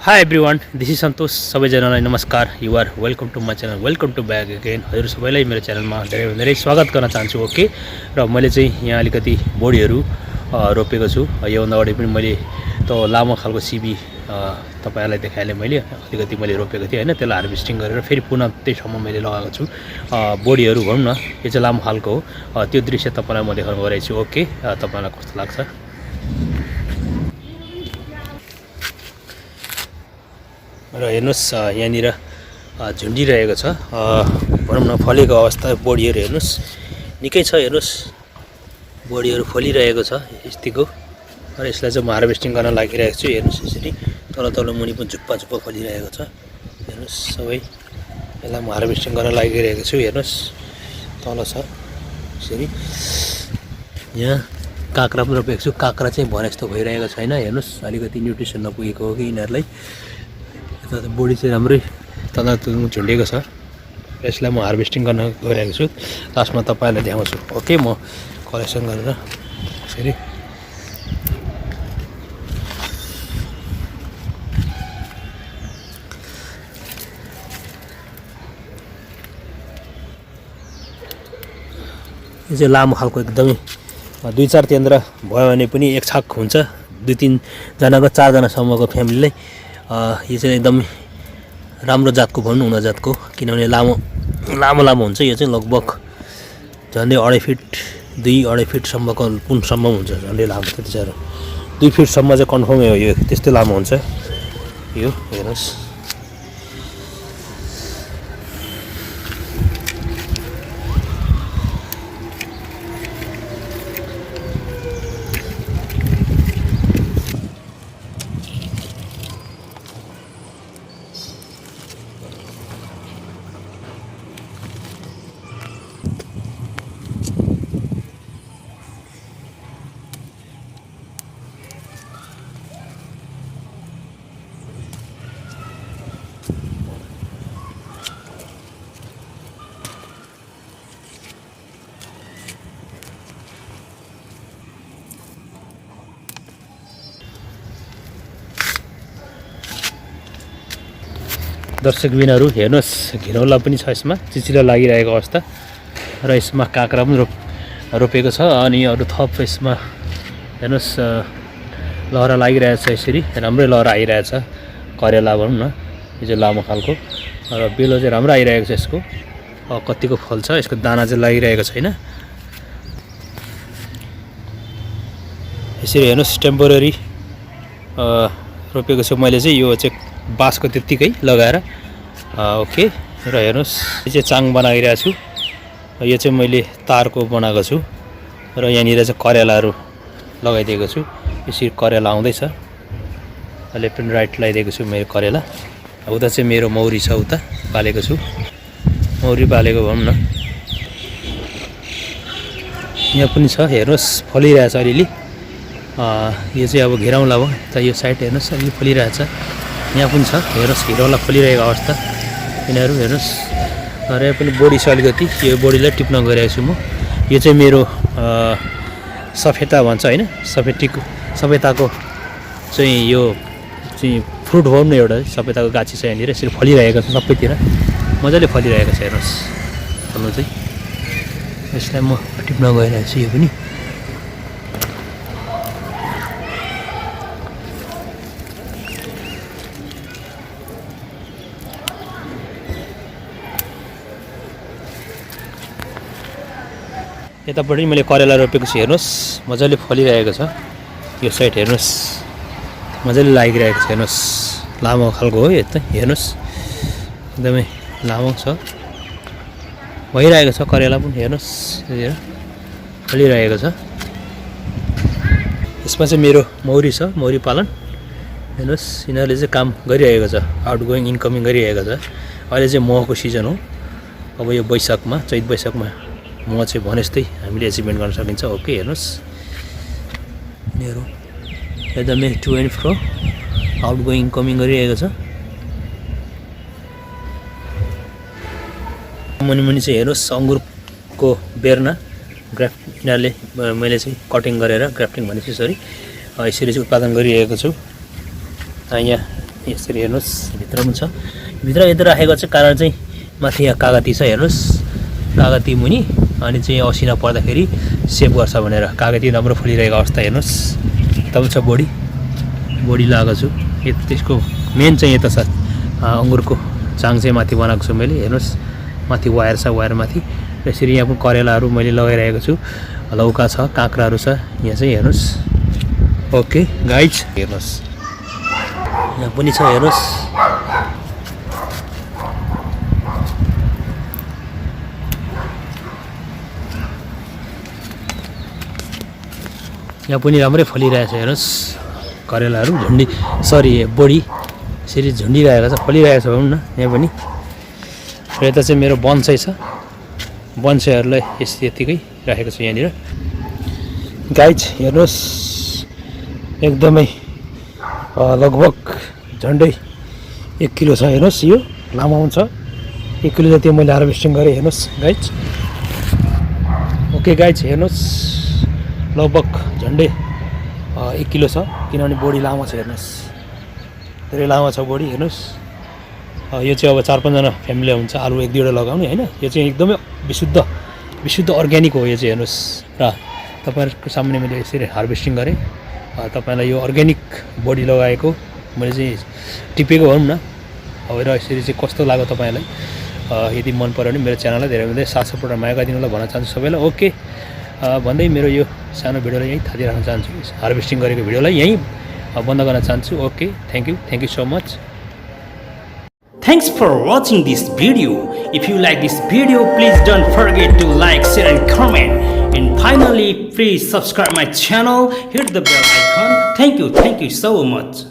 Hi everyone, this is Santosh. सबैजनालाई नमस्कार. You are welcome to my channel. Welcome to back again. हजुर सबैलाई मेरो च्यानलमा धेरै स्वागत गर्न चाहन्छु. ओके, र मैले चाहिँ यहाँ अलिकति बोडीहरू रोपेको छु. योभन्दा अगाडि पनि मैले त लामो खालको सिबी तपाईहरुलाई देखाएँ मैले अलिकति मैले रोपेको थिएँ हैन. त्यसलाई हार्भेस्टिङ गरेर फेरि पुनः त्यही ठाउँमा मैले लगाएको छु. बोडीहरू भनौँ न, यो चाहिँ लामो खालको हो. त्यो दृश्य तपाईलाई म देखाउन गइरहेको छु. ओके, तपाईलाई कस्तो लाग्छ? र हेर्नुस् यहाँनिर झुन्डिरहेको छ, भनौँ न फलेको अवस्था. बोडीहरू हेर्नुस् निकै छ. हेर्नुस् बोडीहरू फलिरहेको छ यतिको. र यसलाई चाहिँ म हार्भेस्टिङ गर्न लागिरहेको छु. हेर्नुस् यसरी तल मुनि पनि झुप्पा फलिरहेको छ. हेर्नुस् सबै यसलाई म हार्भेस्टिङ गर्न लागिरहेको छु. हेर्नुस् तल छ यसरी. यहाँ काँक्रा पनि रोपेको छु. काँक्रा चाहिँ भने जस्तो भइरहेको छैन. हेर्नुस् अलिकति न्युट्रिसन नपुगेको हो कि यिनीहरूलाई. बोडी चाहिँ राम्रै तल झुन्डेको छ. यसलाई म हार्भेस्टिङ गर्न गइरहेको छु. लास्टमा तपाईहरुलाई देखाउँछु. ओके, म कलेक्सन गरेर फेरि यो चाहिँ लामो खालको एकदमै 2-4 केन्द्र भयो भने पनि एक छाक हुन्छ. 2-3 जनाको 4 जनासम्मको फ्यामिलीलाई यो चाहिँ एकदम राम्रो जातको भनौँ, हुन जातको. किनभने लामो हुन्छ. यो चाहिँ लगभग झन्डै 2.5 फिट 2.5 फिटसम्मको पुनसम्म हुन्छ. झन्डै लामो त्यति साह्रो 2 फिटसम्म चाहिँ कन्फर्मै हो. यो त्यस्तै लामो हुन्छ. यो हेर्नुहोस् दर्शकबिनहरू हेर्नुहोस् घिरौला पनि छ यसमा. चिचिलो लागिरहेको अवस्था. र यसमा काँक्रा पनि रोपेको छ. अनि अरू थप यसमा हेर्नुहोस् लहरा लागिरहेछ. यसरी राम्रै लहरा आइरहेछ. करेला भनौँ न, यो चाहिँ लामो खालको. र बेलो चाहिँ राम्रो आइरहेको छ यसको. कतिको फल छ. यसको दाना चाहिँ लागिरहेको छैन. यसरी हेर्नुहोस् टेम्पोररी रोपेको छु मैले चाहिँ. यो चाहिँ बाँसको त्यत्तिकै लगाएर. ओके, र हेर्नुहोस् यो चाहिँ चाङ बनाइरहेको छु. यो चाहिँ मैले तारको बनाएको छु. र यहाँनिर चाहिँ करेलाहरू लगाइदिएको छु. यसरी करेला आउँदैछ. लेफ्ट एन्ड राइट लगाइदिएको छु मेरो करेला. उता चाहिँ मेरो मौरी छ, उता पालेको छु. मौरी पालेको भनौँ न. यहाँ पनि छ हेर्नुहोस् फलिरहेछ अलिअलि. यो चाहिँ अब घेराउँला हो. त यो साइड हेर्नुहोस् अलिअलि फलिरहेछ. यहाँ पनि छ हेर्नुहोस् घिरौला फलिरहेको अवस्था. यिनीहरू हेर्नुहोस्. र यहाँ पनि बोडी छ अलिकति. यो बोडीलाई टिप्न गइरहेको छु म. यो चाहिँ मेरो सफेता भन्छ होइन. सफेताको चाहिँ यो चाहिँ फ्रुट भनौँ न. एउटा सफेताको गाछी छ यहाँनिर. यसरी फलिरहेको छ सबैतिर. मजाले फलिरहेको छ हेर्नुहोस्. फल्नु चाहिँ यसलाई म टिप्न गइरहेको छु. यो पनि यतापट्टि मैले करेला रोपेको छु. हेर्नुहोस् मजाले फलिरहेको छ. यो साइड हेर्नुहोस् मजाले लागिरहेको छ. हेर्नुहोस् लामो खालको हो. यता हेर्नुहोस् एकदमै लामो छ. भइरहेको छ करेला पनि. हेर्नुहोस् फलिरहेको छ. यसमा चाहिँ मेरो मौरी छ, मौरी पालन. हेर्नुहोस् यिनीहरूले चाहिँ काम गरिरहेको छ. आउट गोइङ इनकमिङ गरिरहेको छ. अहिले चाहिँ महको सिजन हो. अब यो वैशाखमा, चैत वैशाखमा म चाहिँ भने जस्तै हामीले एचिभमेन्ट गर्न सकिन्छ. ओके, हेर्नुहोस् यिनीहरू एकदमै to and fro out going coming गरिरहेको छ. मुनि चाहिँ हेर्नुहोस् अङ्गुरको बेर्ना यिनीहरूले मैले चाहिँ कटिङ गरेर ग्राफ्टिङ भनेपछि यसरी चाहिँ उत्पादन गरिरहेको छु। यहाँ यसरी हेर्नुहोस् भित्र पनि छ भित्र यता राखेको चाहिँ कारण चाहिँ माथि यहाँ कागती छ हेर्नुहोस् कागती मुनि अनि चाहिँ असिना पर्दाखेरि सेभ गर्छ भनेर कागती राम्रो फुलिरहेको अवस्था हेर्नुहोस् तब छ बोडी लगाएको छु त्यसको मेन चाहिँ यता छ अङ्गुरको चाङ चाहिँ माथि बनाएको छु मैले हेर्नुहोस् माथि वायर छ वायर माथि यसरी यहाँ पनि करेलाहरू मैले लगाइरहेको छु लौका छ काँक्राहरू छ यहाँ चाहिँ हेर्नुहोस् ओके गाइज हेर्नुहोस् यहाँ पनि छ हेर्नुहोस् यहाँ पनि राम्रै फलिरहेछ हेर्नुहोस् करेलाहरू झुन्डी सरी बोडी यसरी झुन्डिरहेको छ फलिरहेको छ भनौँ न यहाँ पनि र यता चाहिँ मेरो बन्साई छ बन्साईहरूलाई यतिकै राखेको छु यहाँनिर गाइज हेर्नुहोस् एकदमै लगभग झन्डै 1 किलो छ हेर्नुहोस् यो लामो हुन्छ 1 किलो जति मैले हार्भेस्टिङ गरेँ हेर्नुहोस् गाइज ओके गाइज हेर्नुहोस् लगभग झन्डै 1 किलो छ किनभने बोडी लामो छ हेर्नुहोस् धेरै लामो छ बोडी हेर्नुहोस् यो चाहिँ अब 4-5 जना फ्यामिली हुन्छ आलु 1-2वटा लगाउने हैन यो चाहिँ एकदमै विशुद्ध अर्ग्यानिक हो यो चाहिँ हेर्नुहोस् र तपाईँहरूको सामने मैले यसरी हार्भेस्टिङ गरेँ तपाईँलाई यो अर्ग्यानिक बोडी लगाएको मैले चाहिँ टिपेको भनौँ न अब र यसरी चाहिँ कस्तो लाग्यो तपाईँलाई यदि मन पर्यो भने मेरो च्यानललाई धेरै साथ सपोर्ट माया गरिदिनुलाई भन्न चाहन्छु सबैलाई ओके भन्दै मेरो यो सानो भिडियोलाई यहीँ थाती राख्न चाहन्छु हार्भेस्टिङ गरेको भिडियोलाई यहीँ बन्द गर्न चाहन्छु okay thank you so much Thanks for watching this video. If you like this video, please don't forget to like, share and comment. And finally, please subscribe my channel, hit the bell icon. Thank you so much.